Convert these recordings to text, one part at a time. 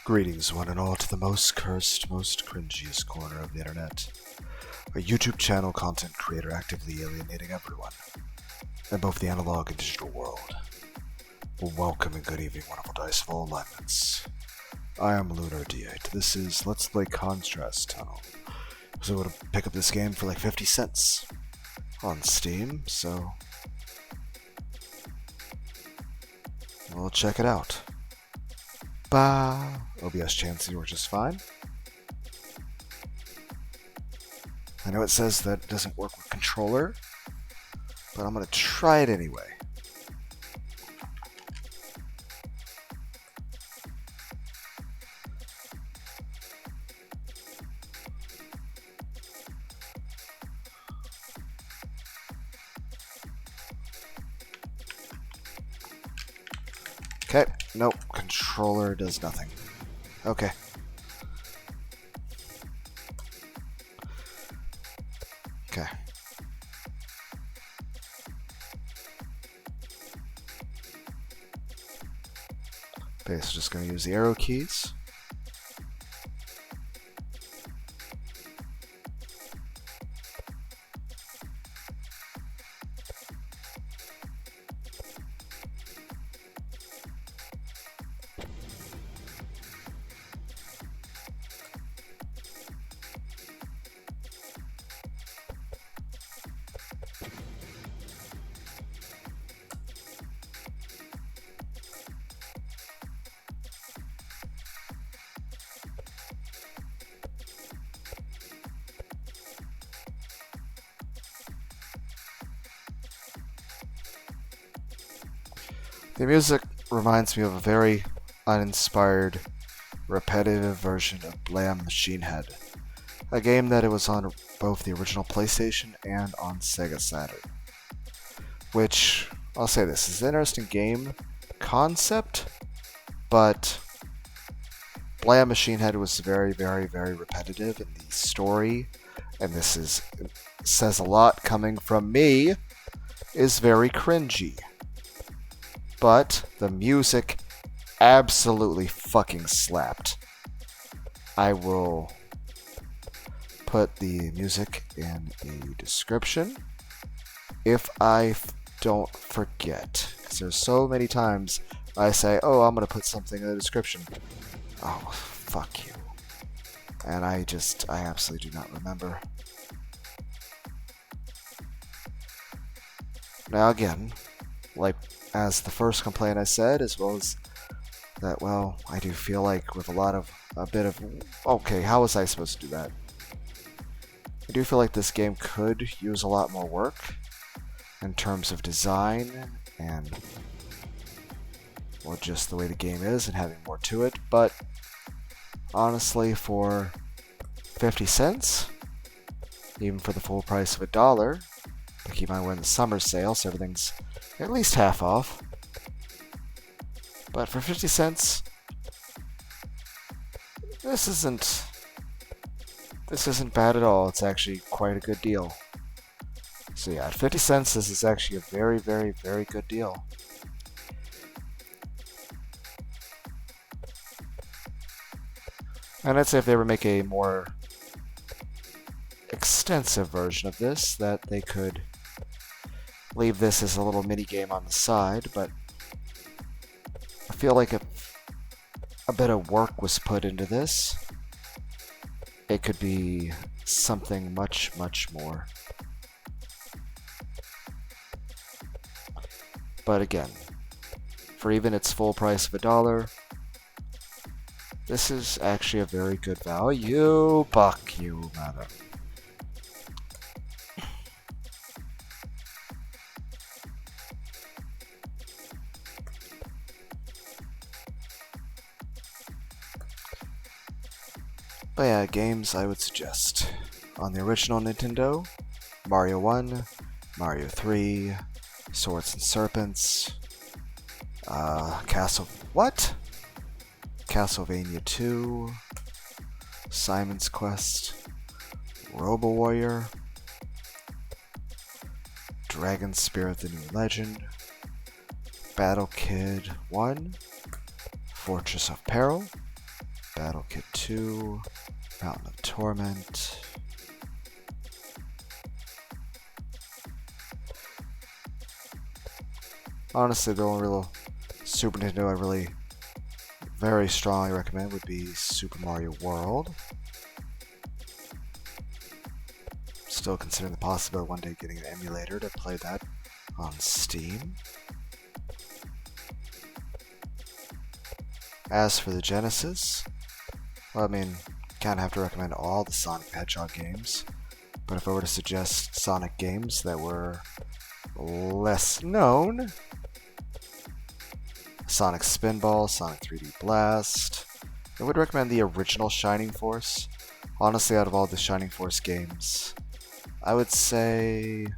Greetings, one and all, to the most cursed, most cringiest corner of the internet. A YouTube channel content creator actively alienating everyone in both the analog and digital world. Welcome and good evening, wonderful dice of all alignments. I am Lunar D8. This is Let's Play Contrast Tunnel. So I'm going to pick up this game for like 50 cents on Steam, so we'll check it out. OBS chances work just fine. I know it says that it doesn't work with controller, but I'm going to try it anyway. Okay, nope, controller does nothing. Okay. Okay. Okay, so just going to use the arrow keys. The music reminds me of a very uninspired, repetitive version of Blam Machine Head, a game that it was on both the original PlayStation and on Sega Saturn. Which, I'll say this, is an interesting game concept, but Blam Machine Head was very, very, very repetitive in the story, and says a lot coming from me, is very cringy. But the music absolutely fucking slapped. I will put the music in the description if I don't forget. Because there's so many times I say, oh, I'm going to put something in the description. Oh, fuck you. And I absolutely do not remember. Now again, like as the first complaint I said, as well as that, well, I do feel like with okay, how was I supposed to do that? I do feel like this game could use a lot more work in terms of design and, well, just the way the game is and having more to it, but honestly, for 50 cents, even for the full price of $1, but keep in mind we're in the summer sale, so everything's at least half off. But for 50 cents, this isn't bad at all. It's actually quite a good deal. So yeah, at 50 cents, this is actually a very, very, very good deal. And I'd say if they were make a more extensive version of this, that they could leave this as a little mini game on the side, but I feel like if a bit of work was put into this, it could be something much, much more. But again, for even its full price of $1, this is actually a very good value. Fuck you, mother. But yeah, games I would suggest. On the original Nintendo, Mario 1, Mario 3, Swords and Serpents, Castlevania 2, Simon's Quest, Robo Warrior, Dragon Spirit the New Legend, Battle Kid 1, Fortress of Peril, Battle Kit 2, Mountain of Torment. Honestly, the only real Super Nintendo I really very strongly recommend would be Super Mario World. Still considering the possibility of one day getting an emulator to play that on Steam. As for the Genesis, well, I mean, kind of have to recommend all the Sonic the Hedgehog games, but if I were to suggest Sonic games that were less known, Sonic Spinball, Sonic 3D Blast, I would recommend the original Shining Force. Honestly, out of all the Shining Force games, I would say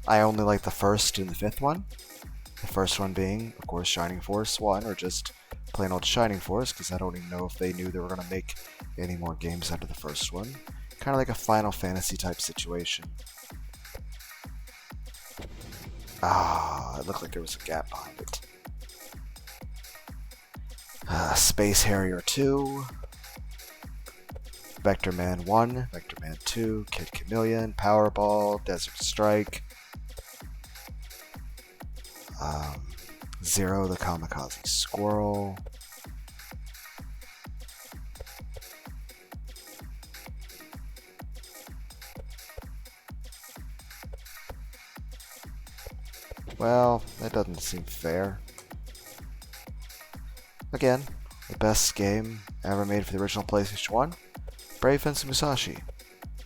I only like the first and the fifth one. The first one being, of course, Shining Force 1, or just plain old Shining Force, because I don't even know if they knew they were going to make any more games after the first one. Kind of like a Final Fantasy type situation. It looked like there was a gap behind it. Space Harrier 2, Vector Man 1, Vector Man 2, Kid Chameleon, Powerball, Desert Strike, Zero the Kamikaze Squirrel, well, that doesn't seem fair. Again, the best game ever made for the original PlayStation 1, Brave Fencer Musashi.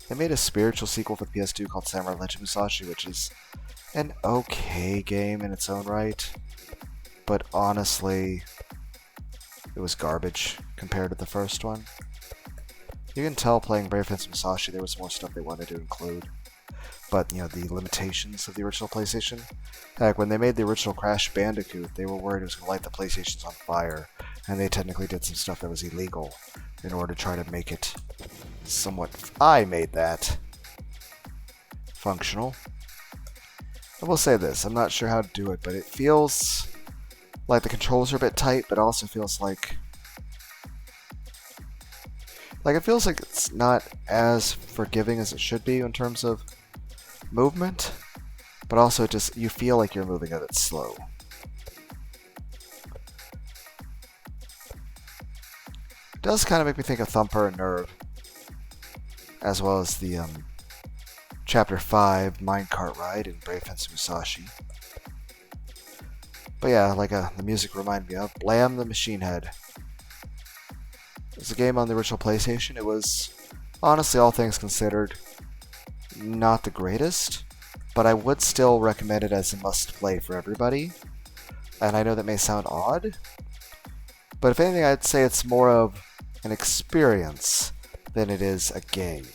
They made a spiritual sequel for the PS2 called Samurai Legend Musashi, which is an okay game in its own right, but honestly, it was garbage compared to the first one. You can tell playing Brave Fencer Musashi there was more stuff they wanted to include, but you know, the limitations of the original PlayStation. Heck, when they made the original Crash Bandicoot, they were worried it was going to light the PlayStations on fire, and they technically did some stuff that was illegal in order to try to make it somewhat... I made that functional. I will say this, I'm not sure how to do it, but it feels like the controls are a bit tight, but also feels like it feels like it's not as forgiving as it should be in terms of movement, but also just you feel like you're moving a bit slow. It does kind of make me think of Thumper and Nerve, as well as the Chapter 5 Minecart Ride in Brave Fencer Musashi. But yeah, like the music reminded me of Blam the Machine Head. It was a game on the original PlayStation. It was, honestly, all things considered, not the greatest, but I would still recommend it as a must-play for everybody. And I know that may sound odd, but if anything, I'd say it's more of an experience than it is a game.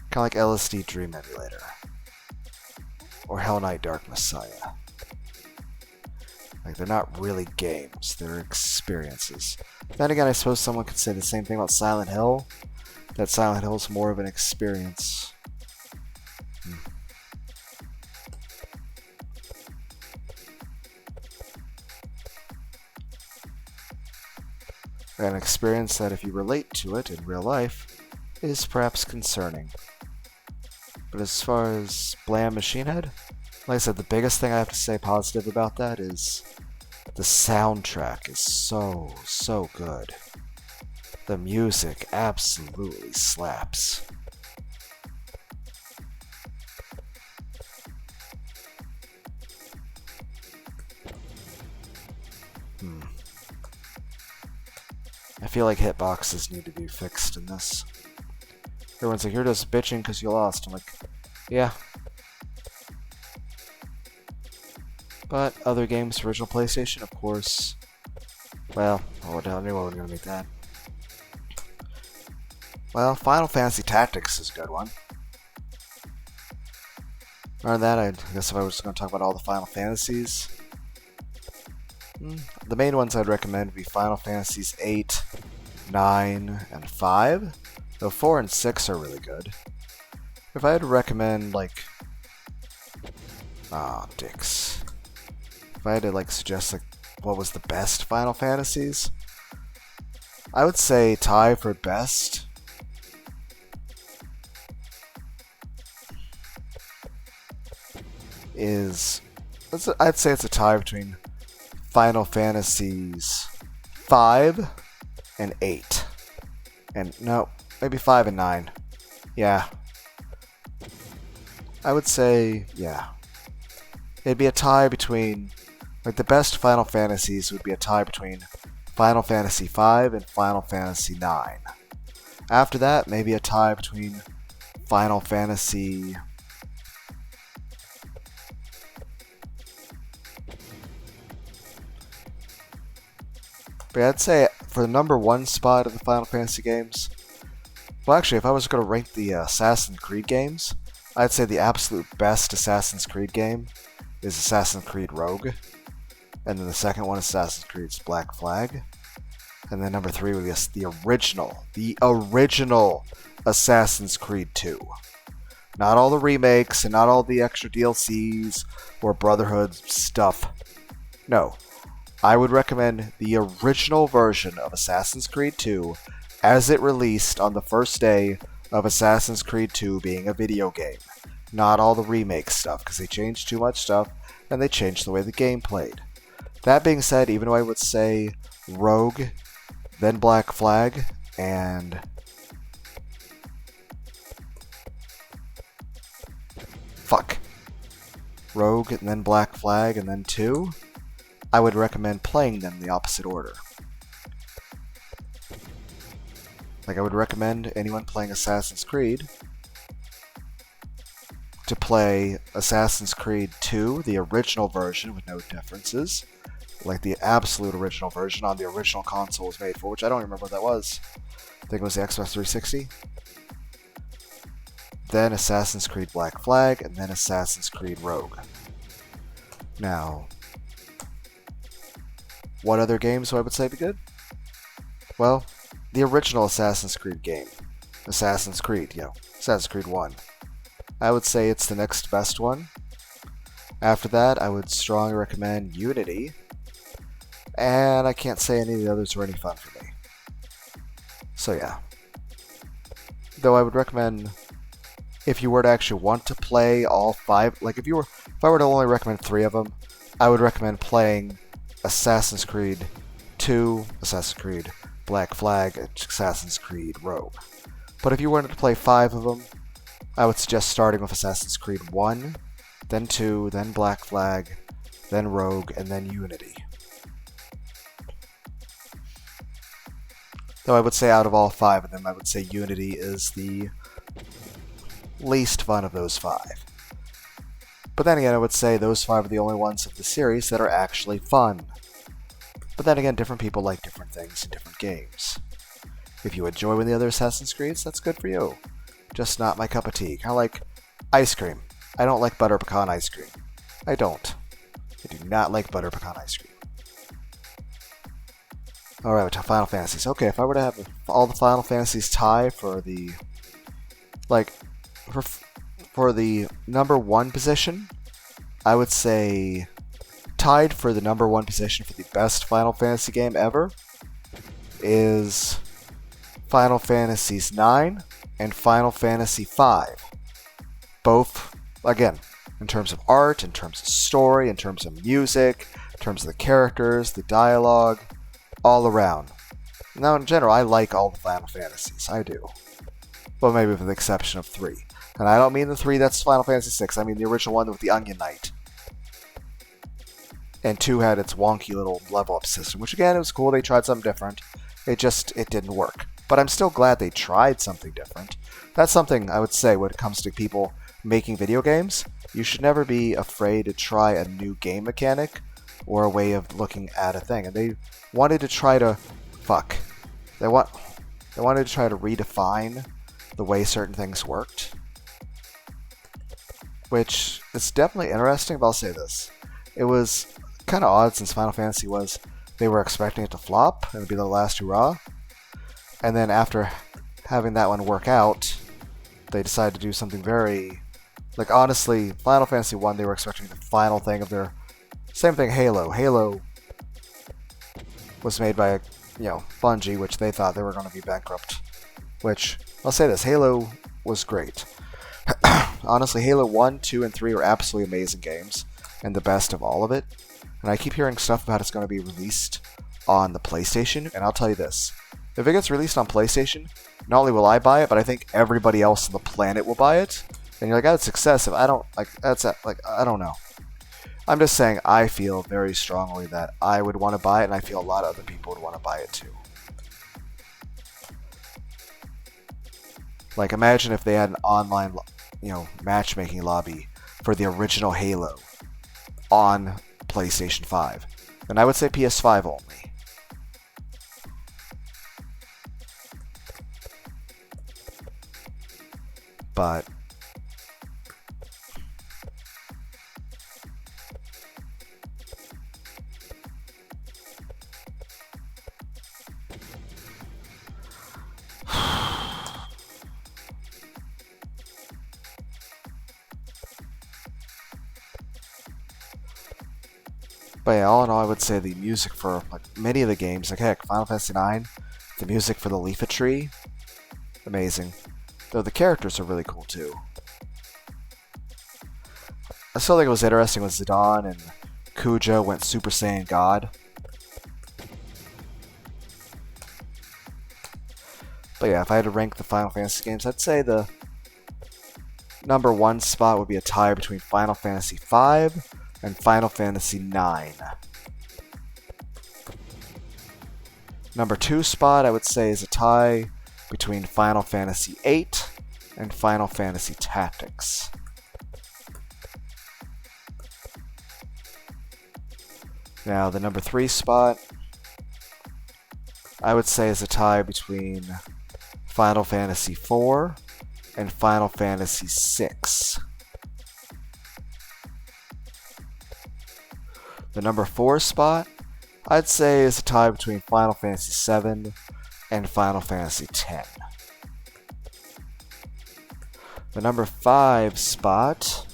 Kind of like LSD Dream Emulator, or Hell Knight Dark Messiah. Like, they're not really games, they're experiences. Then again, I suppose someone could say the same thing about Silent Hill, that Silent Hill is more of an experience. An experience that, if you relate to it in real life, is perhaps concerning. But as far as Blam Machine Head, like I said, the biggest thing I have to say positive about that is the soundtrack is so good. The music absolutely slaps. I feel like hitboxes need to be fixed in this. Everyone's like, you're just bitching because you lost. I'm like, yeah. But other games for original PlayStation, of course. Well, I knew I wasn't going to make that. Well, Final Fantasy Tactics is a good one. Other than that, I guess if I was going to talk about all the Final Fantasies, the main ones I'd recommend would be Final Fantasies 8, 9, and 5. Though 4 and 6 are really good. If I had to recommend, like... dicks. If I had to, like, suggest, like, what was the best Final Fantasies? I would say tie for best is, I'd say it's a tie between Final Fantasies 5 and 8. And no, maybe 5 and 9. Yeah. I would say, yeah. It'd be a tie between, like, the best Final Fantasies would be a tie between Final Fantasy V and Final Fantasy IX. After that, maybe a tie between Final Fantasy... But I'd say for the number one spot of the Final Fantasy games, well, actually, if I was going to rank the Assassin's Creed games, I'd say the absolute best Assassin's Creed game is Assassin's Creed Rogue. And then the second one is Assassin's Creed's Black Flag. And then number 3 would be the original Assassin's Creed 2. Not all the remakes and not all the extra DLCs or Brotherhood stuff. No. I would recommend the original version of Assassin's Creed 2 as it released on the first day of Assassin's Creed 2 being a video game. Not all the remake stuff, because they changed too much stuff and they changed the way the game played. That being said, even though I would say Rogue, then Black Flag, and Rogue, and then Black Flag, and then 2, I would recommend playing them in the opposite order. Like, I would recommend anyone playing Assassin's Creed to play Assassin's Creed 2, the original version with no differences, like the absolute original version on the original console was made for, which I don't remember what that was. I think it was the Xbox 360. Then Assassin's Creed Black Flag, and then Assassin's Creed Rogue. Now, what other games do I would say be good? Well, the original Assassin's Creed game. Assassin's Creed 1. I would say it's the next best one. After that, I would strongly recommend Unity. And I can't say any of the others were any fun for me. So yeah. Though I would recommend, if you were to actually want to play all 5, like if I were to only recommend 3 of them, I would recommend playing Assassin's Creed 2, Assassin's Creed Black Flag, and Assassin's Creed Rogue. But if you wanted to play 5 of them, I would suggest starting with Assassin's Creed 1, then 2, then Black Flag, then Rogue, and then Unity. Though I would say out of all 5 of them, I would say Unity is the least fun of those 5. But then again, I would say those 5 are the only ones of the series that are actually fun. But then again, different people like different things in different games. If you enjoy one of the other Assassin's Creeds, that's good for you. Just not my cup of tea. Kind of like ice cream. I don't like butter pecan ice cream. I don't. I do not like butter pecan ice cream. Alright, to Final Fantasies. Okay, if I were to have all the Final Fantasies tie for the... For the number 1 position, I would say tied for the number 1 position for the best Final Fantasy game ever is Final Fantasies 9 and Final Fantasy V. Both, again, in terms of art, in terms of story, in terms of music, in terms of the characters, the dialogue, all around. Now, in general, I like all the Final Fantasies. I do. Well, maybe with the exception of 3. And I don't mean the 3 that's Final Fantasy VI. I mean the original one with the Onion Knight. And 2 had its wonky little level-up system, which again, it was cool. They tried something different. It didn't work. But I'm still glad they tried something different. That's something I would say when it comes to people making video games. You should never be afraid to try a new game mechanic or a way of looking at a thing. And they wanted to try to... They wanted to try to redefine the way certain things worked. Which is definitely interesting, but I'll say this. It was kind of odd since Final Fantasy they were expecting it to flop and it'd be the last hurrah. And then after having that one work out, they decided to do something very... Like, honestly, Final Fantasy 1, they were expecting the final thing of their... Same thing, Halo. Halo was made by, Bungie, which they thought they were going to be bankrupt. Which, I'll say this, Halo was great. Honestly, Halo 1, 2, and 3 were absolutely amazing games, and the best of all of it. And I keep hearing stuff about it's going to be released on the PlayStation, and I'll tell you this. If it gets released on PlayStation, not only will I buy it, but I think everybody else on the planet will buy it. And you're like, oh, it's excessive. I don't know. I'm just saying I feel very strongly that I would want to buy it, and I feel a lot of other people would want to buy it too. Like, imagine if they had an online, matchmaking lobby for the original Halo on PlayStation 5. And I would say PS5 only. But yeah, all in all, I would say the music for many of the games, like heck, Final Fantasy IX, the music for the Leaflet Tree, amazing. Though the characters are really cool too. I still think it was interesting when Zidane and Kuja went Super Saiyan God. But yeah, if I had to rank the Final Fantasy games, I'd say the number 1 spot would be a tie between Final Fantasy V and Final Fantasy IX. Number 2 spot, I would say, is a tie between Final Fantasy VIII and Final Fantasy Tactics. Now, the number 3 spot, I would say, is a tie between Final Fantasy IV and Final Fantasy VI. The number 4 spot, I'd say, is a tie between Final Fantasy VII and Final Fantasy X. The number 5 spot,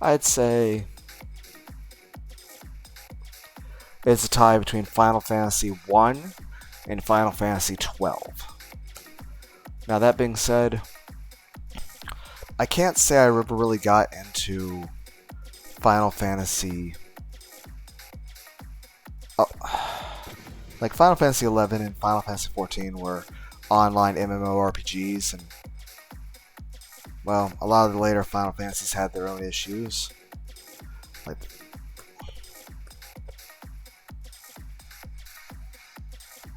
I'd say, is a tie between Final Fantasy I and Final Fantasy XII. Now, that being said, I can't say I ever really got into Final Fantasy. Like Final Fantasy XI and Final Fantasy XIV were online MMORPGs, and well, a lot of the later Final Fantasies had their own issues. Like,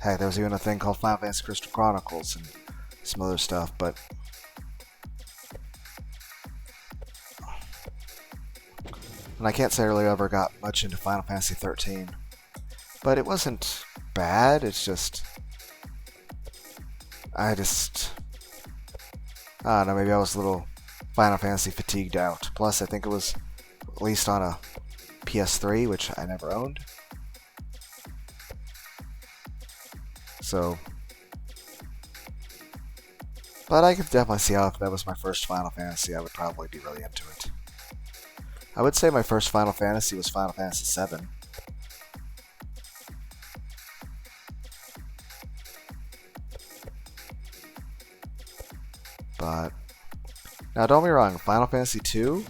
heck, there was even a thing called Final Fantasy Crystal Chronicles and some other stuff, but and I can't say I really ever got much into Final Fantasy 13. But it wasn't bad, it's just I don't know, maybe I was a little Final Fantasy fatigued out. Plus, I think it was released on a PS3, which I never owned. So, but I could definitely see how if that was my first Final Fantasy, I would probably be really into it. I would say my first Final Fantasy was Final Fantasy VII. But now, don't be wrong, Final Fantasy II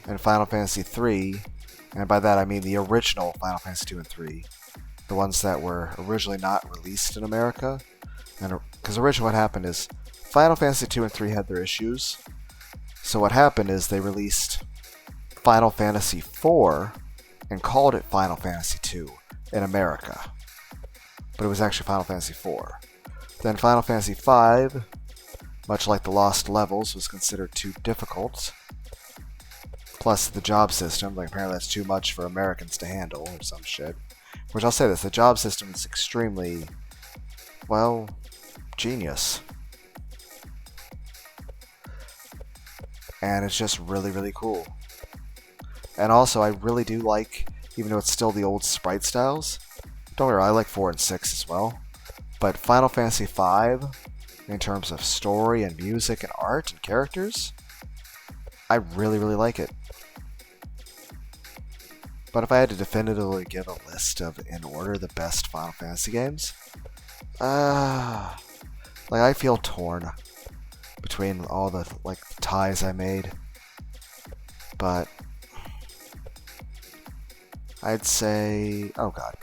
and Final Fantasy III, and by that I mean the original Final Fantasy II and III, the ones that were originally not released in America, and because originally what happened is Final Fantasy II and III had their issues, so what happened is they released Final Fantasy IV and called it Final Fantasy II in America, but it was actually Final Fantasy IV. Then Final Fantasy V, much like the Lost Levels, was considered too difficult. Plus the job system, like apparently that's too much for Americans to handle or some shit. Which I'll say this, the job system is extremely, well, genius. And it's just really, really cool. And also, I really do like, even though it's still the old sprite styles, don't worry, I like 4 and 6 as well. But Final Fantasy V, in terms of story and music and art and characters, I really, really like it. But if I had to definitively give a list of, in order, the best Final Fantasy games, like I feel torn between all the like ties I made, but I'd say, oh god.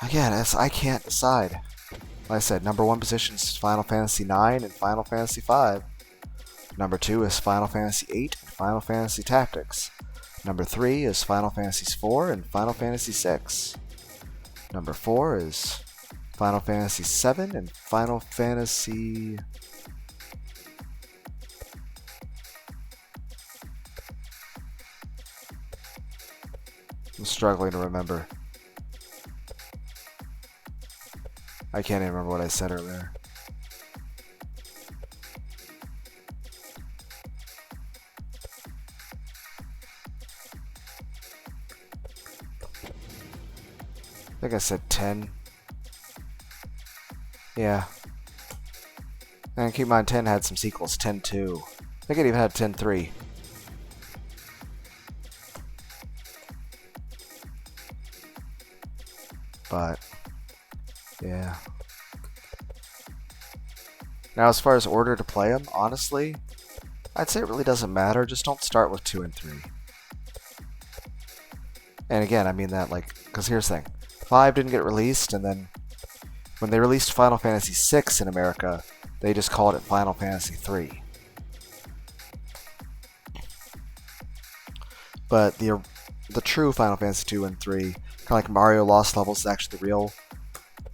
Again, I can't decide. Like I said, number 1 position is Final Fantasy IX and Final Fantasy V. Number 2 is Final Fantasy VIII and Final Fantasy Tactics. Number 3 is Final Fantasy IV and Final Fantasy VI. Number 4 is Final Fantasy VII and Final Fantasy... I'm struggling to remember. I can't even remember what I said earlier. I think I said 10. Yeah. And keep in mind, 10 had some sequels. 10-2. I think it even had 10-3. But, yeah. Now, as far as order to play them, honestly, I'd say it really doesn't matter. Just don't start with 2 and 3. And again, I mean that, like, because here's the thing. 5 didn't get released, and then when they released Final Fantasy VI in America, they just called it Final Fantasy III. But the true Final Fantasy 2 and 3, kind of like Mario Lost Levels, is actually the real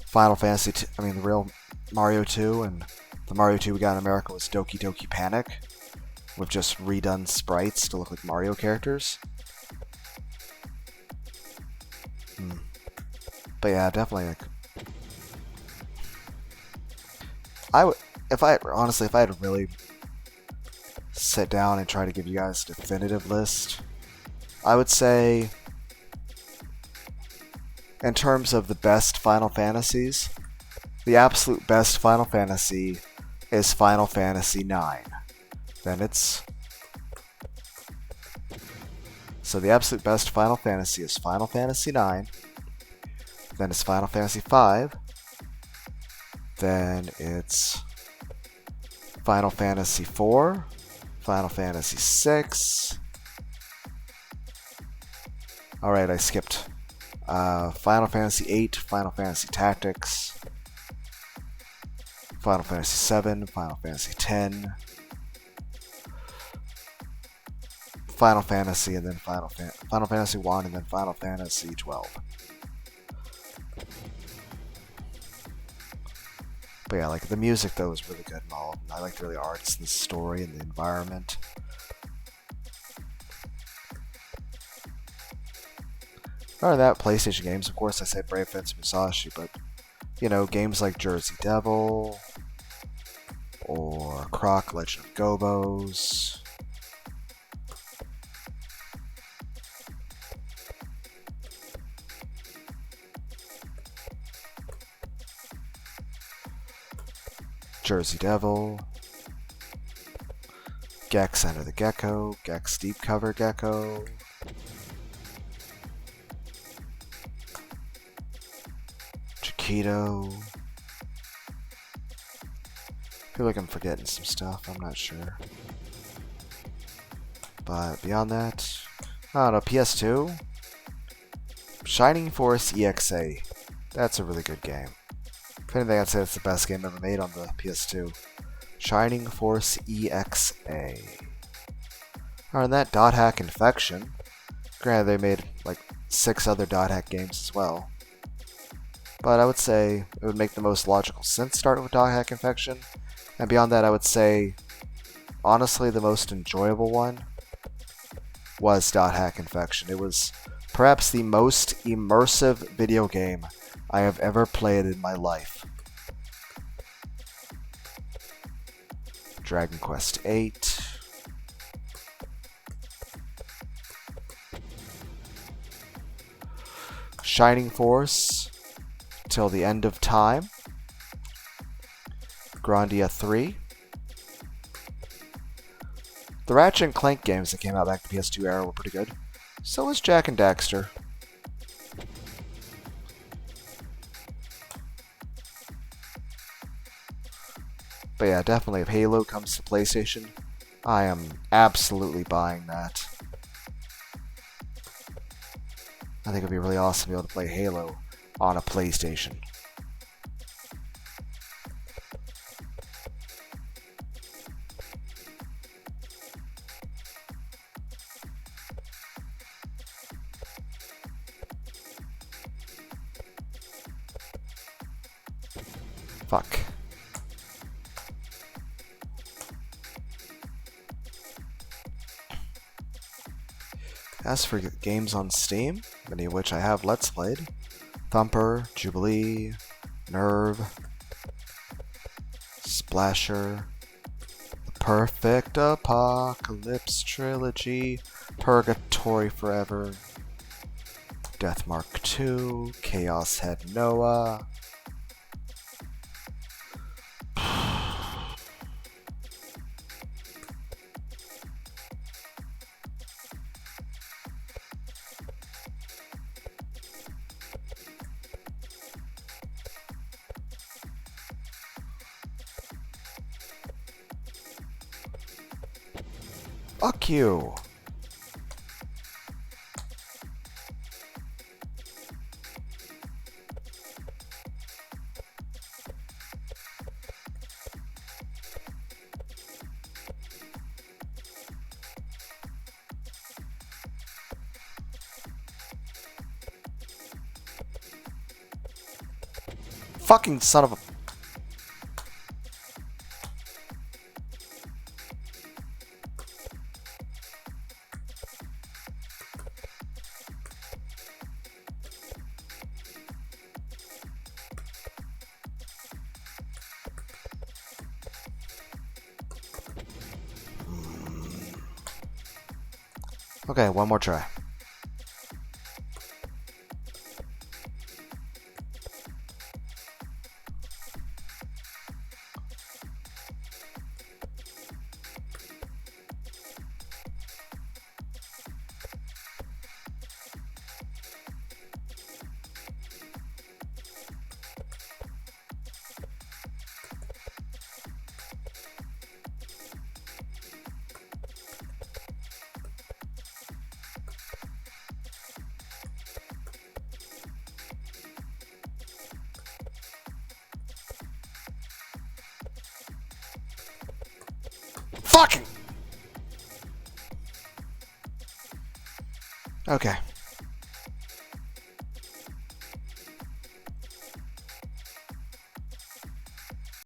Final Fantasy 2, the real Mario 2, and the Mario 2 we got in America was Doki Doki Panic, with just redone sprites to look like Mario characters. But yeah, definitely. Like, if I had to really sit down and try to give you guys a definitive list, I would say, in terms of the best Final Fantasies, the absolute best Final Fantasy is Final Fantasy IX. Then it's... So the absolute best Final Fantasy is Final Fantasy IX. Then it's Final Fantasy V. Then it's Final Fantasy IV. Final Fantasy VI. Alright, I skipped. Final Fantasy VIII, Final Fantasy Tactics, Final Fantasy VII, Final Fantasy X, Final Fantasy, and then Final Fantasy I, and then Final Fantasy XII. But yeah, like the music though was really good and all. I liked really the arts, the story, and the environment. Other than that, PlayStation games, of course, I said Brave Fence Musashi, but, you know, games like Jersey Devil, or Croc Legend of Gobos, Jersey Devil, Gex Enter the Gecko, Gex Deep Cover Gecko, Keto. I feel like I'm forgetting some stuff, I'm not sure. But beyond that, I don't know, PS2? Shining Force EXA. That's a really good game. If anything, I'd say it's the best game ever made on the PS2. Shining Force EXA. Other than that, Dot Hack Infection. Granted, they made like 6 other Dot Hack games as well. But I would say it would make the most logical sense starting with Dot Hack Infection. And beyond that, I would say, honestly, the most enjoyable one was Dot Hack Infection. It was perhaps the most immersive video game I have ever played in my life. Dragon Quest VIII. Shining Force. Till the End of Time, Grandia 3, The Ratchet and Clank games that came out back in the PS2 era were pretty good. So was Jack and Daxter. But yeah, definitely if Halo comes to PlayStation, I am absolutely buying that. I think it'd be really awesome to be able to play Halo on a PlayStation. Fuck. As for games on Steam, many of which I have Let's Played, Thumper, Jubilee, Nerve, Splasher, The Perfect Apocalypse Trilogy, Purgatory Forever, Deathmark 2, Chaos Head Noah. Fuck you! Fucking son of a... Okay, one more try. Fucking... Okay.